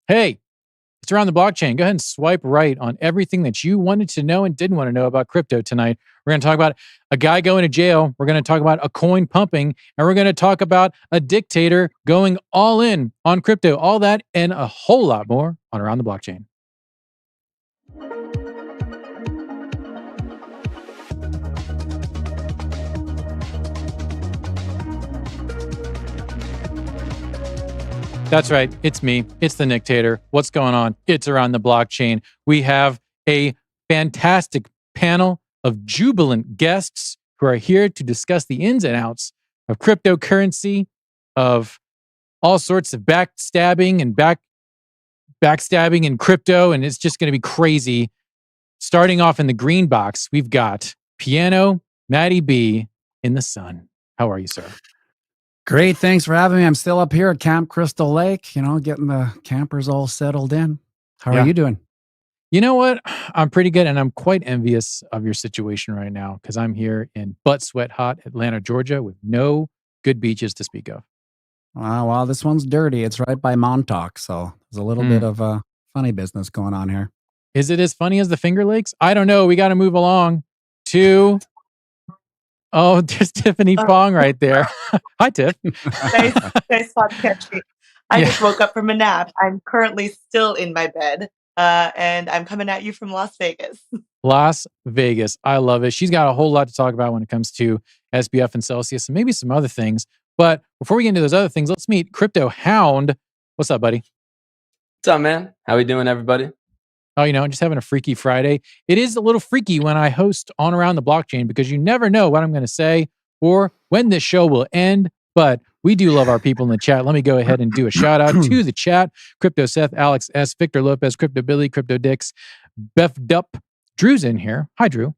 Hey, it's around the blockchain. Go ahead and swipe right on everything that you wanted to know and didn't want to know about crypto tonight. We're going to talk about a guy going to jail. We're going to talk about a coin pumping, and we're going to talk about a dictator going all in on crypto. All that and a whole lot more on Around the Blockchain. That's right. It's me. It's the dictator. What's going on? It's Around the Blockchain. We have a fantastic panel of jubilant guests who are here to discuss the ins and outs of cryptocurrency, of all sorts of backstabbing in crypto, and it's just going to be crazy. Starting off in the green box, we've got Piano Matty B in the sun. How are you, sir? Great. Thanks for having me. I'm still up here at Camp Crystal Lake, getting the campers all settled in. How are you doing? You know what? I'm pretty good, and I'm quite envious of your situation right now because I'm here in butt sweat hot Atlanta, Georgia, with no good beaches to speak of. Well, this one's dirty. It's right by Montauk, so there's a little bit of funny business going on here. Is it as funny as the Finger Lakes? I don't know. We got to move along to... Oh, there's Tiffany Fong right there. Hi, Tiff. Nice spot to catch me. I just woke up from a nap. I'm currently still in my bed, and I'm coming at you from Las Vegas. Las Vegas. I love it. She's got a whole lot to talk about when it comes to SBF and Celsius and maybe some other things. But before we get into those other things, let's meet Crypto Hound. What's up, buddy? What's up, man? How we doing, everybody? Oh, just having a freaky Friday. It is a little freaky when I host on Around the Blockchain because you never know what I'm going to say or when this show will end. But we do love our people in the chat. Let me go ahead and do a shout out to the chat. Crypto Seth, Alex S, Victor Lopez, Crypto Billy, Crypto Dix, Beth Dupp. Drew's in here. Hi, Drew.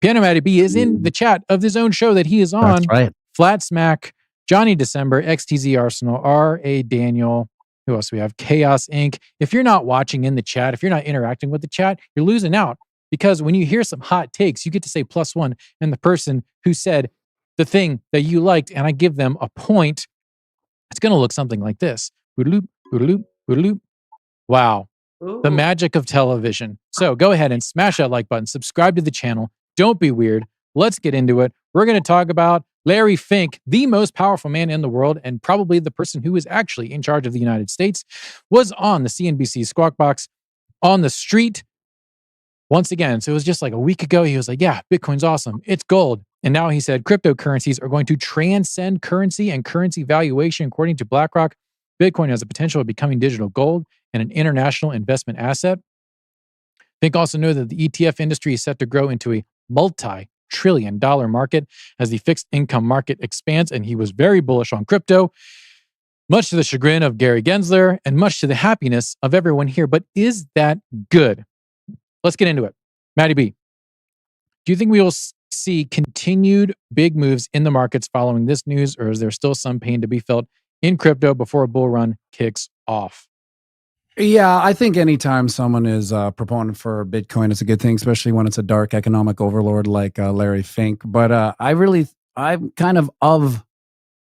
Piano Matty B is in the chat of his own show that he is on. That's right. Flat Smack, Johnny December, XTZ Arsenal, R.A. Daniel. Who else we have? Chaos Inc. If you're not watching in the chat, if you're not interacting with the chat, you're losing out because when you hear some hot takes, you get to say +1 and the person who said the thing that you liked, and I give them a point, it's going to look something like this. Boodaloop, boodaloop, boodaloop. Wow. Ooh. The magic of television. So go ahead and smash that like button, subscribe to the channel. Don't be weird. Let's get into it. We're going to talk about Larry Fink, the most powerful man in the world and probably the person who is actually in charge of the United States, was on the CNBC Squawk Box on the street once again. So it was just like a week ago. He was like, yeah, Bitcoin's awesome. It's gold. And now he said cryptocurrencies are going to transcend currency and currency valuation. According to BlackRock, Bitcoin has the potential of becoming digital gold and an international investment asset. Fink also knows that the ETF industry is set to grow into a multi-trillion-dollar market as the fixed income market expands, and he was very bullish on crypto, much to the chagrin of Gary Gensler and much to the happiness of everyone here. But is that good? Let's get into it. Matty B, do you think we will see continued big moves in the markets following this news, or is there still some pain to be felt in crypto before a bull run kicks off? Yeah, I think anytime someone is a proponent for Bitcoin, it's a good thing, especially when it's a dark economic overlord like Larry Fink. But I'm kind of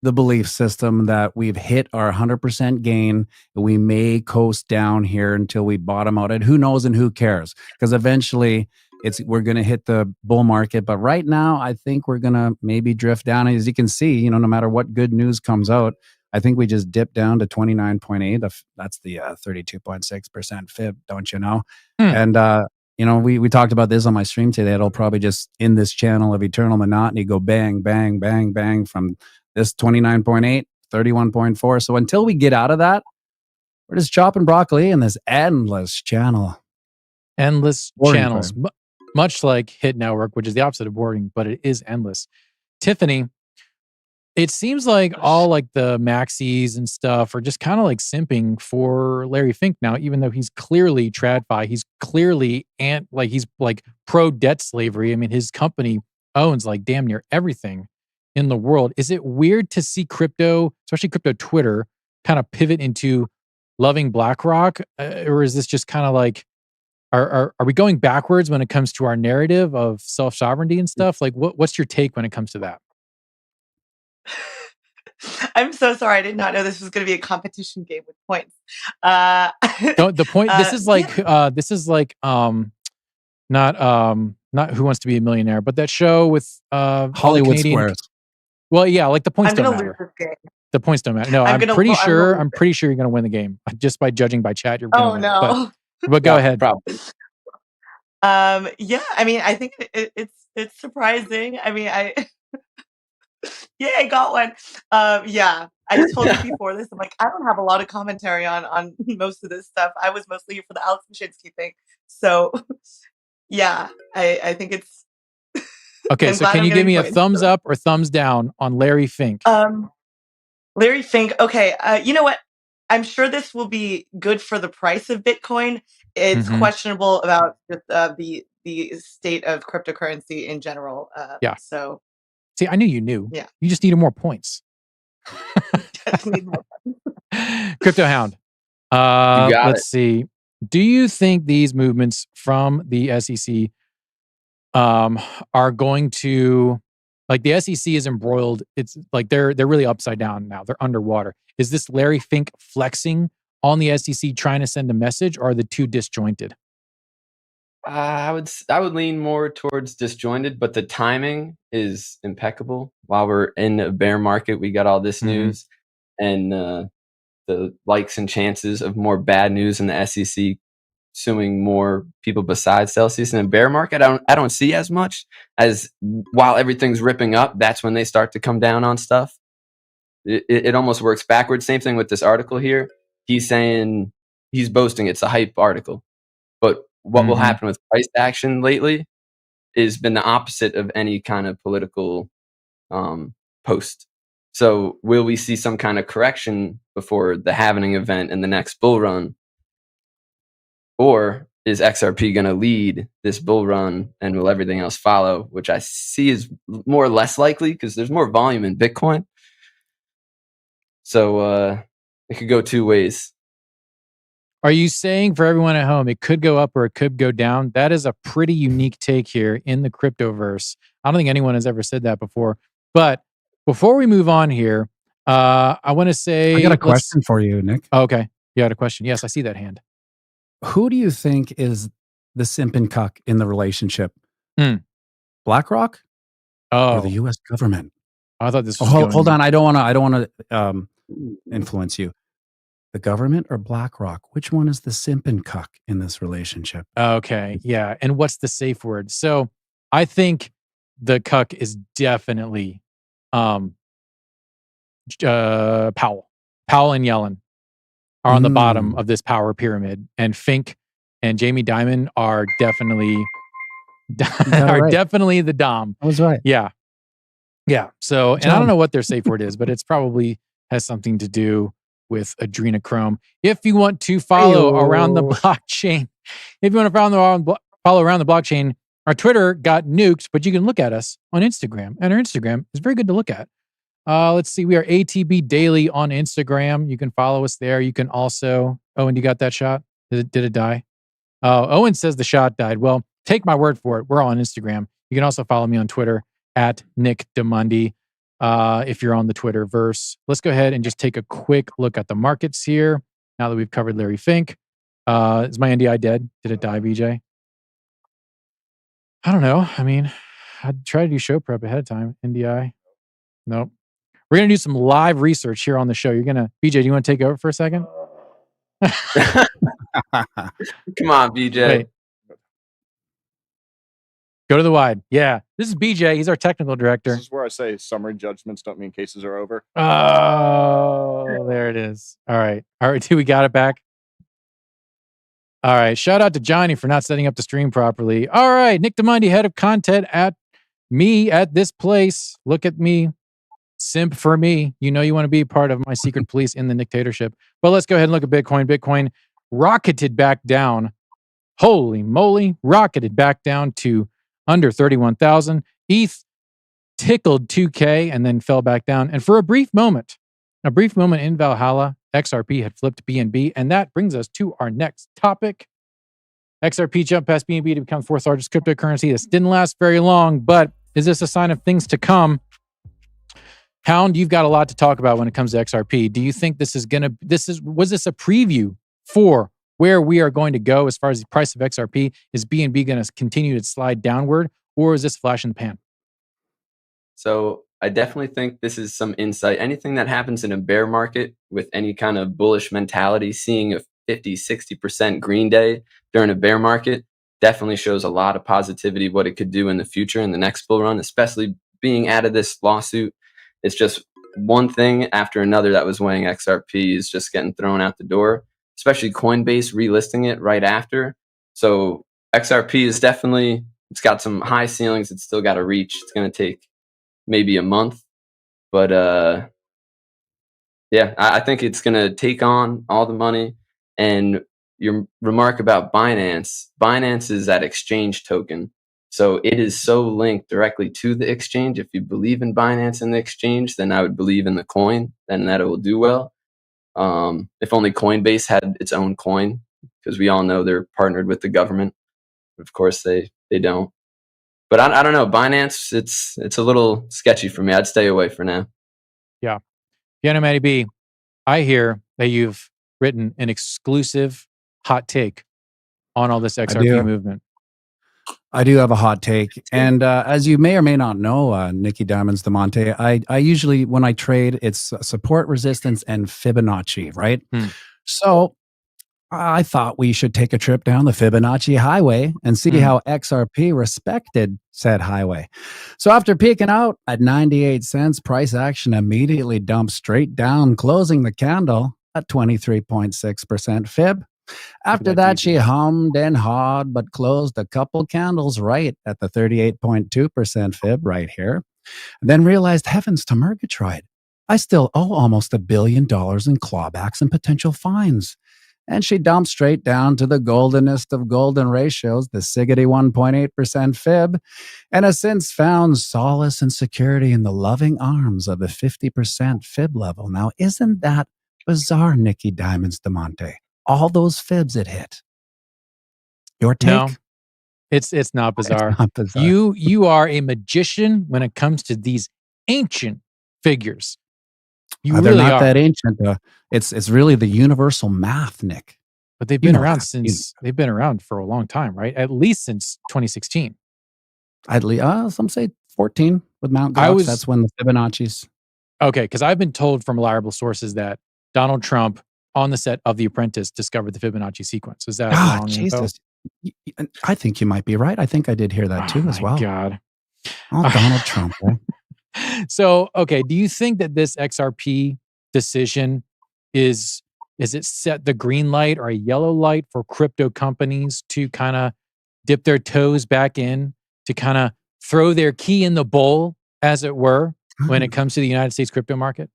the belief system that we've hit our 100% gain. We may coast down here until we bottom out. And who knows and who cares? Because eventually we're going to hit the bull market. But right now, I think we're going to maybe drift down. As you can see, no matter what good news comes out, I think we just dipped down to 29.8. That's the 32.6% fib, don't you know? And, we talked about this on my stream today. It'll probably just, in this channel of eternal monotony, go bang, bang, bang, bang from this 29.8, 31.4. So until we get out of that, we're just chopping broccoli in this endless channel. Endless channels. Much like Hit Network, which is the opposite of boring, but it is endless. Tiffany, it seems like all like the maxis and stuff are just kind of like simping for Larry Fink now, even though he's clearly TradFi. He's clearly he's like pro debt slavery. I mean, his company owns like damn near everything in the world. Is it weird to see crypto, especially crypto Twitter, kind of pivot into loving BlackRock? Or is this just kind of like, are we going backwards when it comes to our narrative of self-sovereignty and stuff? Like, what's your take when it comes to that? I'm so sorry. I did not know this was going to be a competition game with points. The point. This is like not Who Wants to Be a Millionaire, but that show with all the Hollywood Canadian. Squares. Well, yeah, like the points I'm don't going to lose matter. this game. The points don't matter. No, I'm pretty sure you're going to win the game just by judging by chat. You're going to win. No. But go ahead. Probably. Yeah, I mean, I think it's surprising. I mean, yeah, I got one. Yeah, I told you before this. I'm like, I don't have a lot of commentary on most of this stuff. I was mostly here for the Alex Mashinsky thing. So, yeah, I think it's okay. So, can you give me a thumbs up or thumbs down on Larry Fink? Larry Fink. Okay, you know what? I'm sure this will be good for the price of Bitcoin. It's questionable about just the state of cryptocurrency in general. Yeah. So, see, I knew you knew. Yeah. You just needed more points. Crypto Hound. Let's see. Do you think these movements from the SEC are going to, like, the SEC is embroiled? It's like they're really upside down now. They're underwater. Is this Larry Fink flexing on the SEC, trying to send a message, or are the two disjointed? I would lean more towards disjointed, but the timing is impeccable. While we're in a bear market, we got all this news, and the likes and chances of more bad news in the SEC suing more people besides Celsius. In a bear market, I don't see as much as while everything's ripping up. That's when they start to come down on stuff. It almost works backwards. Same thing with this article here. He's saying, he's boasting it's a hype article, but what will happen with price action lately has been the opposite of any kind of political post. So will we see some kind of correction before the halvening event and the next bull run? Or is XRP going to lead this bull run and will everything else follow? Which I see is more or less likely because there's more volume in Bitcoin. So it could go two ways. Are you saying, for everyone at home, it could go up or it could go down? That is a pretty unique take here in the cryptoverse. I don't think anyone has ever said that before. But before we move on here, I want to say... I got a question for you, Nick. Oh, okay. You had a question. Yes, I see that hand. Who do you think is the simp and cuck in the relationship? BlackRock or the U.S. government? I thought this was hold on. I don't want to influence you. The government or BlackRock? Which one is the simp and cuck in this relationship? Okay, yeah. And what's the safe word? So I think the cuck is definitely Powell. Powell and Yellen are on the bottom of this power pyramid, and Fink and Jamie Dimon are definitely definitely the dom. I was right. Yeah. So, and I don't know what their safe word is, but it's probably has something to do with adrenochrome. If you want to follow around the blockchain, follow around the blockchain, our Twitter got nuked, but you can look at us on Instagram, and our Instagram is very good to look at. Let's see, we are ATB Daily on Instagram. You can follow us there. You can also, Owen, you got that shot? Did it die? Owen says the shot died. Well, take my word for it. We're on Instagram. You can also follow me on Twitter at Nick DeMundi. If you're on the Twitterverse. Let's go ahead and just take a quick look at the markets here. Now that we've covered Larry Fink. Is my NDI dead? Did it die, BJ? I don't know. I mean, I'd try to do show prep ahead of time. NDI. Nope. We're going to do some live research here on the show. BJ, do you want to take over for a second? Come on, BJ. Wait. Go to the wide. Yeah. This is BJ. He's our technical director. This is where I say summary judgments don't mean cases are over. Oh, there it is. All right. We got it back. All right. Shout out to Johnny for not setting up the stream properly. All right. Nick DeMundi, head of content at me at this place. Look at me. Simp for me. You know you want to be part of my secret police in the dictatorship. But let's go ahead and look at Bitcoin. Bitcoin rocketed back down. Holy moly. Rocketed back down to under 31,000. ETH tickled 2K and then fell back down. And for a brief moment in Valhalla, XRP had flipped BNB. And that brings us to our next topic. XRP jumped past BNB to become the fourth largest cryptocurrency. This didn't last very long, but is this a sign of things to come? Hound, you've got a lot to talk about when it comes to XRP. Do you think was this a preview for where we are going to go as far as the price of XRP? Is BNB going to continue to slide downward, or is this flash in the pan? So I definitely think this is some insight. Anything that happens in a bear market with any kind of bullish mentality, seeing a 50, 60% green day during a bear market definitely shows a lot of positivity, what it could do in the future in the next bull run, especially being out of this lawsuit. It's just one thing after another that was weighing XRP is just getting thrown out the door, especially Coinbase relisting it right after. So XRP is definitely, it's got some high ceilings. It's still got to reach. It's going to take maybe a month, but yeah, I think it's going to take on all the money. And your remark about Binance is that exchange token. So it is so linked directly to the exchange. If you believe in Binance and the exchange, then I would believe in the coin, then that it will do well. If only Coinbase had its own coin, because we all know they're partnered with the government. Of course, they don't. But I don't know. Binance, it's a little sketchy for me. I'd stay away for now. Yeah. Piano Matty B, I hear that you've written an exclusive hot take on all this XRP movement. I do have a hot take. And as you may or may not know, Nicky Diamonds Diamante, I usually, when I trade, it's support, resistance, and Fibonacci, right? So I thought we should take a trip down the Fibonacci highway and see how XRP respected said highway. So after peaking out at 98 cents, price action immediately dumped straight down, closing the candle at 23.6% Fib. After that, she hummed and hawed, but closed a couple candles right at the 38.2% Fib right here. And then realized, heavens to Murgatroyd, I still owe almost $1 billion in clawbacks and potential fines. And she dumped straight down to the goldenest of golden ratios, the Siggity 1.8% Fib, and has since found solace and security in the loving arms of the 50% Fib level. Now, isn't that bizarre, Nicky Diamonds Diamante? All those Fibs it hit. Your take? No, it's not bizarre. It's not bizarre. You are a magician when it comes to these ancient figures. You they're really not are. that ancient. It's really the universal math, Nick. But they've been around they've been around for a long time, right? At least since 2016. At least, some say 14 with Mt. Gox. That's when the Fibonacci's. Okay, because I've been told from reliable sources that Donald Trump on the set of The Apprentice discovered the Fibonacci sequence. Is that wrong? Jesus. Info? I think you might be right. I think I did hear that too as well. God. Oh, Donald Trump. So, okay, do you think that this XRP decision is it set the green light or a yellow light for crypto companies to kind of dip their toes back in, to kind of throw their key in the bowl, as it were, when it comes to the United States crypto market?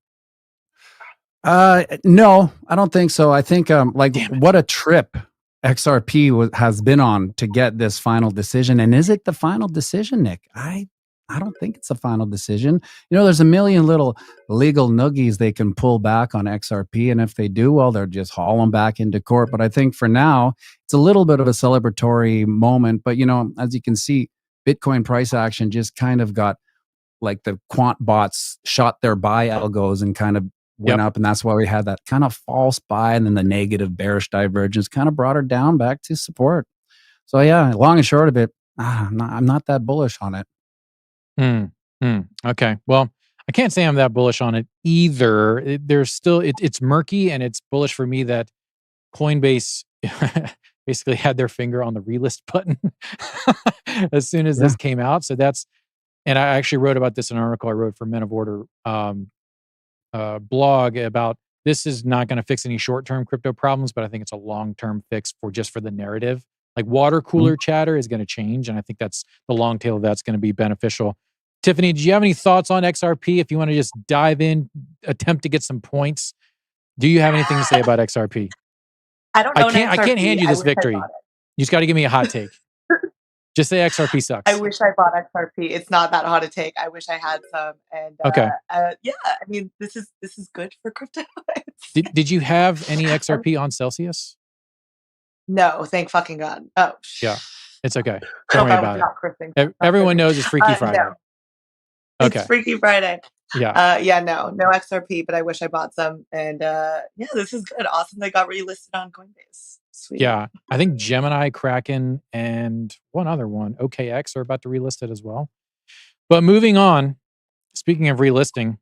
No, I don't think so. I think what a trip XRP has been on to get this final decision. And is it the final decision, Nick? I don't think it's a final decision. There's a million little legal noogies they can pull back on XRP. And if they do, well, they're just hauling back into court. But I think for now, it's a little bit of a celebratory moment. But, as you can see, Bitcoin price action just kind of got like the quant bots shot their buy algos and kind of went up. And that's why we had that kind of false buy. And then the negative bearish divergence kind of brought her down back to support. So yeah, long and short of it, I'm not that bullish on it. Okay. Well, I can't say I'm that bullish on it either. There's still, it's murky, and it's bullish for me that Coinbase basically had their finger on the relist button as soon as this came out. So and I actually wrote about this in an article I wrote for Men of Order blog about this is not going to fix any short-term crypto problems, but I think it's a long-term fix for the narrative. Like water cooler chatter is going to change, and I think that's the long tail of that's going to be beneficial. Tiffany, do you have any thoughts on XRP? If you want to just dive in, attempt to get some points, do you have anything to say about XRP? I don't know. I can't hand you this victory. You just got to give me a hot take. Just say XRP sucks. I wish I bought XRP. It's not that hot a take. I wish I had some. And okay. Yeah, I mean, this is good for crypto. Did you have any XRP on Celsius? No, thank fucking God. Oh, yeah, it's okay. Don't worry about it. Everyone knows it's Freaky Friday. No. Okay. It's Freaky Friday. No XRP, but I wish I bought some. And this is good. Awesome. They got relisted on Coinbase. Sweet. Yeah. I think Gemini, Kraken, and one other one, OKX, are about to relist it as well. But moving on, speaking of relisting,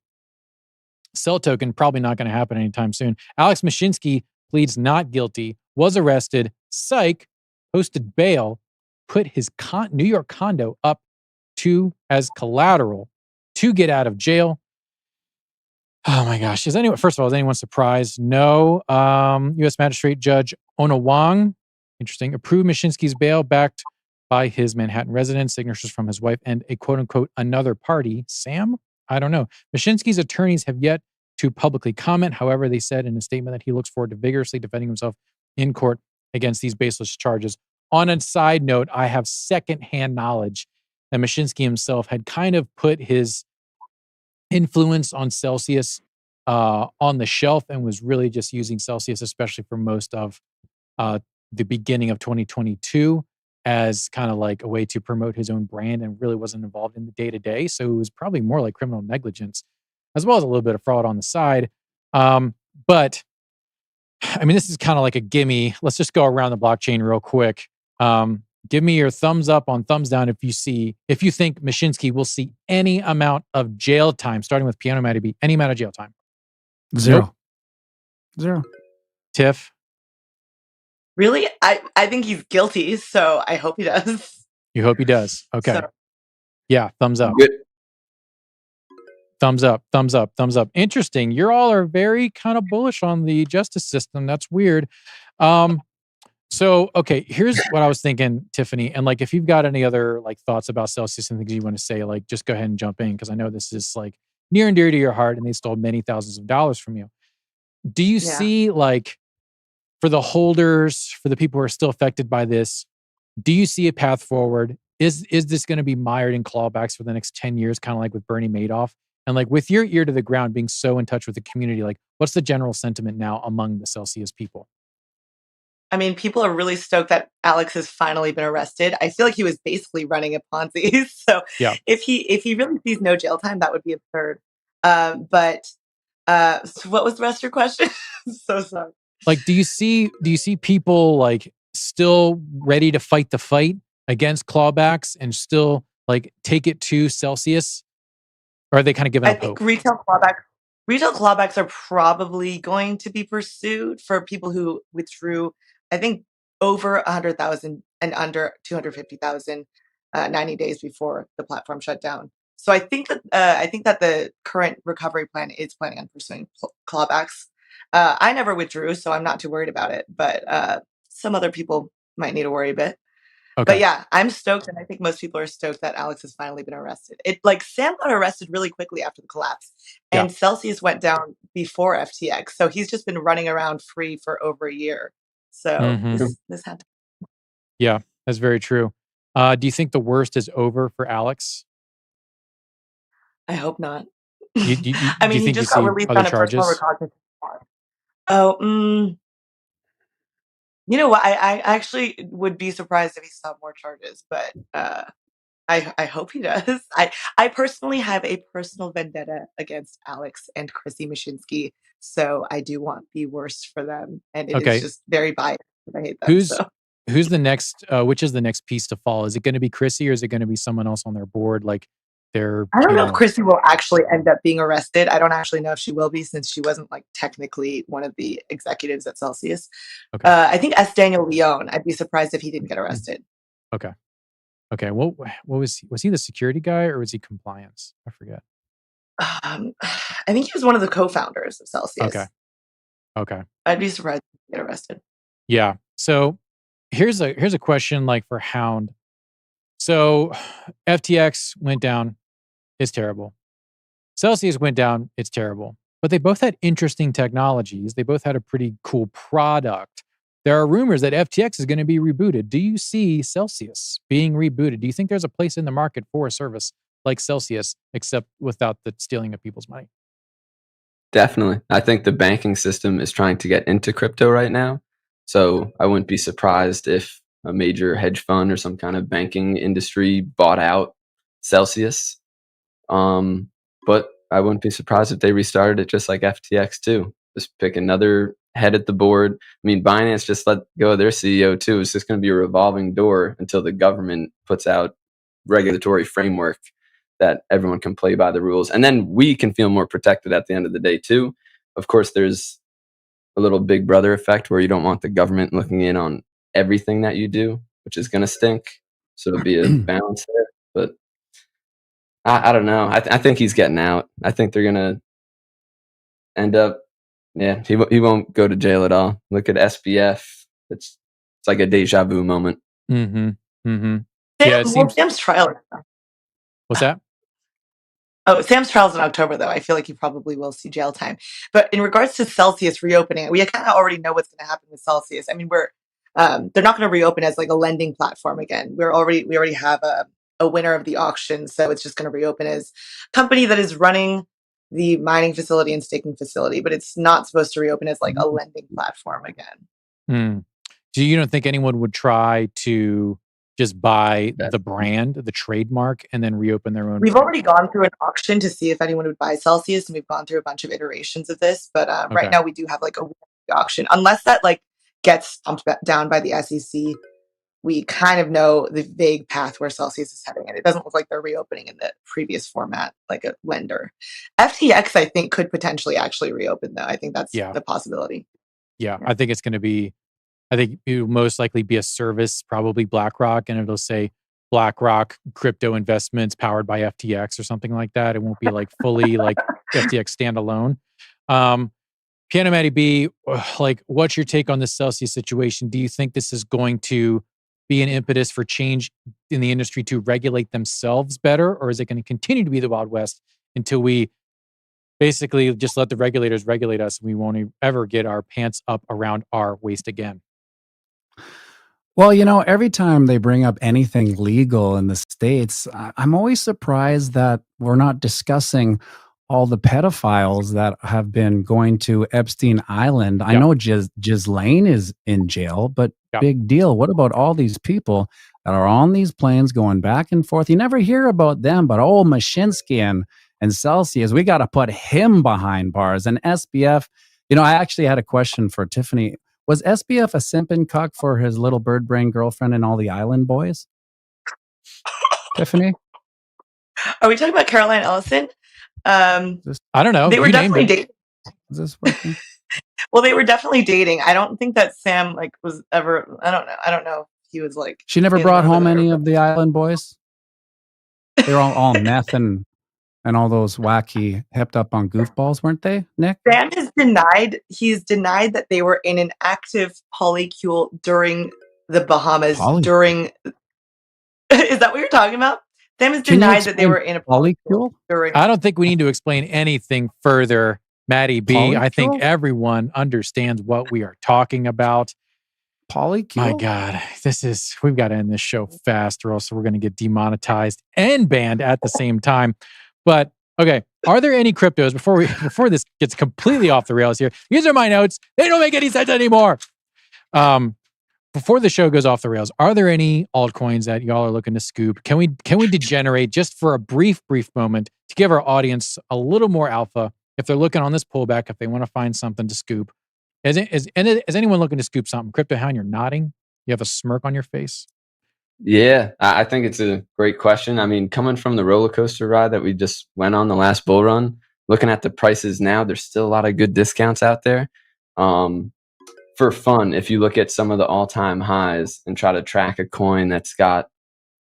Cell Token probably not going to happen anytime soon. Alex Mashinsky pleads not guilty, was arrested, psych, posted bail, put his New York condo up as collateral to get out of jail. Oh my gosh. First of all, is anyone surprised? No. U.S. Magistrate Judge Ona Wong, interesting, approved Mashinsky's bail backed by his Manhattan residence, signatures from his wife, and a quote unquote another party, Sam? I don't know. Mashinsky's attorneys have yet to publicly comment. However, they said in a statement that he looks forward to vigorously defending himself in court against these baseless charges. On a side note, I have secondhand knowledge that Mashinsky himself had kind of put his influence on Celsius on the shelf and was really just using Celsius, especially for most of the beginning of 2022, as kind of like a way to promote his own brand, and really wasn't involved in the day-to-day. So it was probably more like criminal negligence, as well as a little bit of fraud on the side. But I mean, this is kind of like a gimme. Let's just go around the blockchain real quick. Give me your thumbs up on thumbs down if you think Mashinsky will see any amount of jail time, starting with Piano Matty B, any amount of jail time. Zero. Tiff? Really? I think he's guilty, so I hope he does. You hope he does. Okay. So, yeah, thumbs up. Good. Thumbs up, thumbs up, thumbs up. Interesting. You all are very kind of bullish on the justice system. That's weird. So, okay, here's what I was thinking, Tiffany. And like, if you've got any other like thoughts about Celsius and things you want to say, like, just go ahead and jump in, because I know this is like near and dear to your heart, and they stole many thousands of dollars from you. Do you see, like, for the holders, for the people who are still affected by this, do you see a path forward? Is this going to be mired in clawbacks for the next 10 years, kind of like with Bernie Madoff? And like, with your ear to the ground, being so in touch with the community, like, what's the general sentiment now among the Celsius people? I mean, people are really stoked that Alex has finally been arrested. I feel like he was basically running a Ponzi. So if he really sees no jail time, that would be absurd. So what was the rest of your question? So sorry. Like, do you see people like still ready to fight the fight against clawbacks and still like take it to Celsius? Or are they kind of giving up hope? Retail clawbacks are probably going to be pursued for people who withdrew, I think, over 100,000 and under 250,000 90 days before the platform shut down. So I think that the current recovery plan is planning on pursuing clawbacks. I never withdrew, so I'm not too worried about it. But some other people might need to worry a bit. Okay. But yeah, I'm stoked, and I think most people are stoked that Alex has finally been arrested. Sam got arrested really quickly after the collapse, and Celsius went down before FTX, so he's just been running around free for over a year. So this happened. Yeah, that's very true. Do you think the worst is over for Alex? I hope not. I mean, he just got released on a personal recognizance warrant. Oh, you know what? I actually would be surprised if he saw more charges, but I hope he does. I personally have a personal vendetta against Alex and Chrissy Mashinsky, so I do want the worst for them, and it is just very biased. I hate them. Who's the next? Which is the next piece to fall? Is it going to be Chrissy, or is it going to be someone else on their board? Like, I don't know if Chrissy will actually end up being arrested. I don't actually know if she will be, since she wasn't like technically one of the executives at Celsius. Okay. I think S. Daniel Leone, I'd be surprised if he didn't get arrested. Okay. Well, what was he the security guy, or was he compliance? I forget. I think he was one of the co-founders of Celsius. Okay. I'd be surprised if he get arrested. Yeah. So here's a question, like, for Hound. So FTX went down. It's terrible. Celsius went down. It's terrible. But they both had interesting technologies. They both had a pretty cool product. There are rumors that FTX is going to be rebooted. Do you see Celsius being rebooted? Do you think there's a place in the market for a service like Celsius, except without the stealing of people's money? Definitely. I think the banking system is trying to get into crypto right now. So I wouldn't be surprised if a major hedge fund or some kind of banking industry bought out Celsius. But I wouldn't be surprised if they restarted it just like FTX too. Just pick another head at the board. I mean, Binance just let go of their CEO too. It's just going to be a revolving door until the government puts out regulatory framework that everyone can play by the rules. And then we can feel more protected at the end of the day too. Of course, there's a little big brother effect where you don't want the government looking in on everything that you do, which is going to stink. So it'll be a balance there. But I don't know. I think he's getting out. I think they're going to end up, yeah, he won't go to jail at all. Look at SBF. It's like a deja vu moment. Mm-hmm. Mm-hmm. Yeah, it seems. Sam's trial. What's that? Oh, Sam's trial's in October, though. I feel like he probably will see jail time. But in regards to Celsius reopening, we kind of already know what's going to happen with Celsius. I mean, they're not going to reopen as like a lending platform again. We already have a winner of the auction, so it's just going to reopen as a company that is running the mining facility and staking facility, but it's not supposed to reopen as like a lending platform again. So you don't think anyone would try to just buy the brand, the trademark, and then reopen their own? We've already gone through an auction to see if anyone would buy Celsius, and we've gone through a bunch of iterations of this. But right now, we do have like a auction. Unless that like gets stomped down by the SEC, we kind of know the vague path where Celsius is heading, and it doesn't look like they're reopening in the previous format, like a lender. FTX, I think, could potentially actually reopen, though. I think that's the possibility. Yeah, I think it's going to be. I think it will most likely be a service, probably BlackRock, and it'll say BlackRock crypto investments powered by FTX or something like that. It won't be like fully like FTX standalone. Piano Matty B, like, what's your take on this Celsius situation? Do you think this is going to be an impetus for change in the industry to regulate themselves better, or is it going to continue to be the Wild West until we basically just let the regulators regulate us and we won't ever get our pants up around our waist again? Well, every time they bring up anything legal in the States, I'm always surprised that we're not discussing all the pedophiles that have been going to Epstein Island. I know Ghislaine is in jail, but big deal. What about all these people that are on these planes going back and forth? You never hear about them, but Mashinsky and Celsius, we got to put him behind bars. And SBF, I actually had a question for Tiffany. Was SBF a simp and cuck for his little bird brain girlfriend and all the island boys? Tiffany? Are we talking about Caroline Ellison? I don't know. They were definitely dating. Is this working? Well, they were definitely dating. I don't think that Sam was ever. I don't know if he was like. She never brought home any of the island boys. They were all meth and all those wacky, hepped up on goofballs, weren't they, Nick? Sam has denied. He's denied that they were in an active polycule during the Bahamas. During. Is that what you're talking about? Sam has denied that they were in a polycule during. I don't think we need to explain anything further, Matty B. Polycule? I think everyone understands what we are talking about. Polycule? My God, we've got to end this show fast, or else we're going to get demonetized and banned at the same time. But okay, are there any cryptos before this gets completely off the rails here? These are my notes. They don't make any sense anymore. Before the show goes off the rails, are there any altcoins that y'all are looking to scoop? Can we degenerate just for a brief moment to give our audience a little more alpha if they're looking on this pullback, if they want to find something to scoop? Is anyone looking to scoop something? Crypto Hound, you're nodding. You have a smirk on your face. Yeah, I think it's a great question. I mean, coming from the roller coaster ride that we just went on the last bull run, looking at the prices now, there's still a lot of good discounts out there. For fun, if you look at some of the all-time highs and try to track a coin that's got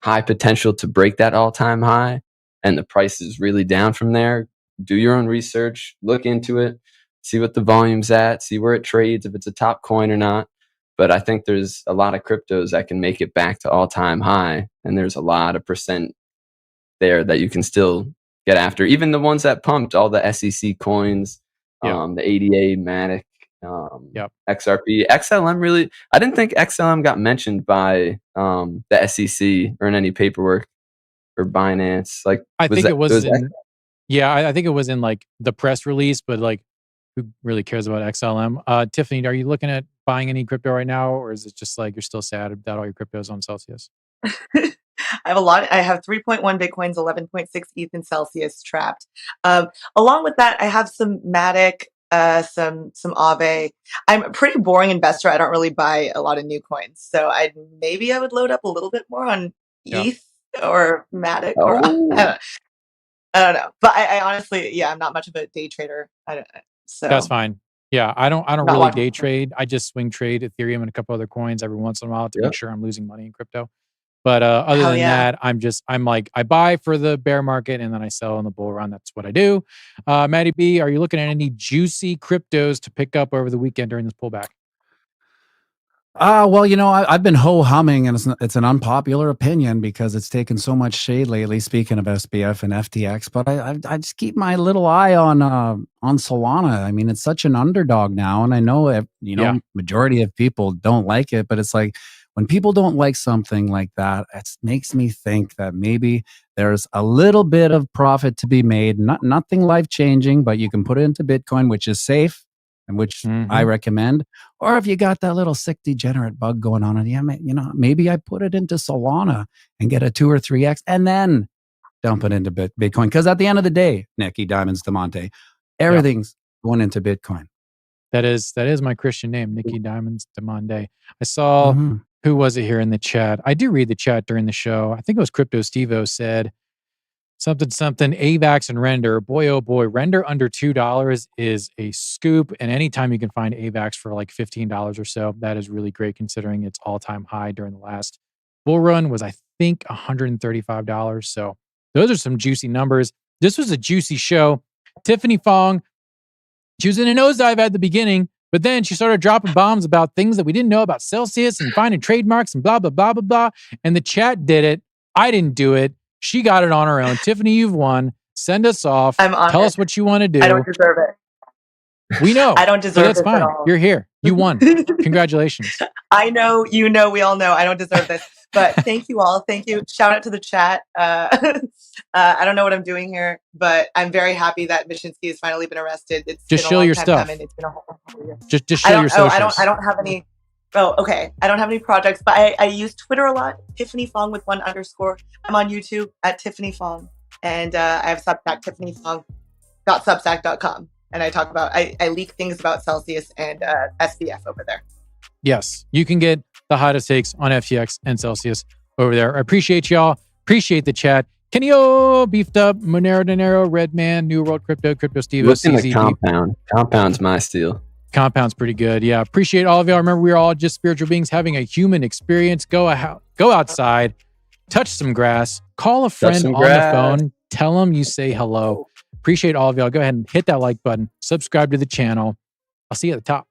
high potential to break that all-time high and the price is really down from there, do your own research, look into it, see what the volume's at, see where it trades, if it's a top coin or not. But I think there's a lot of cryptos that can make it back to all-time high, and there's a lot of percent there that you can still get after. Even the ones that pumped, all the SEC coins, the ADA, Matic, XRP, XLM. Really, I didn't think XLM got mentioned by the SEC or in any paperwork or Binance. Like, I think it was in. Yeah, I think it was in like the press release, but like, who really cares about XLM? Tiffany, are you looking at buying any crypto right now, or is it just like you're still sad that all your crypto is on Celsius? I have a lot. I have 3.1 Bitcoins, 11.6 ETH in Celsius trapped. Along with that, I have some Matic, some Aave. I'm a pretty boring investor. I don't really buy a lot of new coins, so I would load up a little bit more on Yeah. ETH or Matic, or I don't know. But I honestly, yeah, I'm not much of a day trader. So That's fine. Yeah, I don't not really watching. day trade. I just swing trade Ethereum and a couple other coins every once in a while to Yep. make sure I'm losing money in crypto. But other Hell than yeah. that, I'm like, I buy for the bear market and then I sell in the bull run. That's what I do. Matty B, are you looking at any juicy cryptos to pick up over the weekend during this pullback? Well, I've been ho-humming, and it's an unpopular opinion because it's taken so much shade lately. Speaking of SBF and FTX, but I just keep my little eye on Solana. I mean, it's such an underdog now, and I know majority of people don't like it, but it's like when people don't like something like that, it makes me think that maybe there's a little bit of profit to be made. Nothing life changing, but you can put it into Bitcoin, which is safe and which I recommend. Or if you got that little sick degenerate bug going on, and maybe I put it into Solana and get a 2 or 3x and then dump it into Bitcoin. Because at the end of the day, Nicky Diamonds Demonte, everything's going into Bitcoin. That is my Christian name, Nicky Diamonds Demonte. I saw, who was it here in the chat? I do read the chat during the show. I think it was Crypto Stevo said, something, AVAX and Render. Boy, oh boy, Render under $2 is a scoop. And anytime you can find AVAX for like $15 or so, that is really great considering its all-time high during the last bull run was, I think, $135. So those are some juicy numbers. This was a juicy show. Tiffany Fong, she was in a nosedive at the beginning, but then she started dropping bombs about things that we didn't know about Celsius and finding trademarks and blah, blah, blah, blah, blah. And the chat did it. I didn't do it. She got it on her own. Tiffany, you've won. Send us off. I'm on Tell it. us what you want to do. I don't deserve it. We know. I don't deserve that's this fine. at all. You're here. You won. Congratulations. I know, we all know I don't deserve this. But thank you all. Thank you. Shout out to the chat. I don't know what I'm doing here, but I'm very happy that Mishinsky has finally been arrested. It's just been show a long your time stuff. coming. It's been a whole year. Just show your socials. I don't have any. Oh, okay. I don't have any projects, but I use Twitter a lot. Tiffany Fong with 1_. I'm on YouTube at Tiffany Fong, and I have Substack, tiffanyfong.substack.com, and I talk about I leak things about Celsius and SBF over there. Yes, you can get the hottest takes on FTX and Celsius over there. I appreciate y'all. Appreciate the chat. Kenny-O, Beefed Up, Monero Dinero, Redman, New World Crypto, Crypto Steve, Listen to Compound. Compound's my steal. Compound's pretty good. Yeah, appreciate all of y'all. Remember, we're all just spiritual beings having a human experience. Go outside, touch some grass, call a friend on the phone, tell them you say hello. Appreciate all of y'all. Go ahead and hit that like button, subscribe to the channel. I'll see you at the top.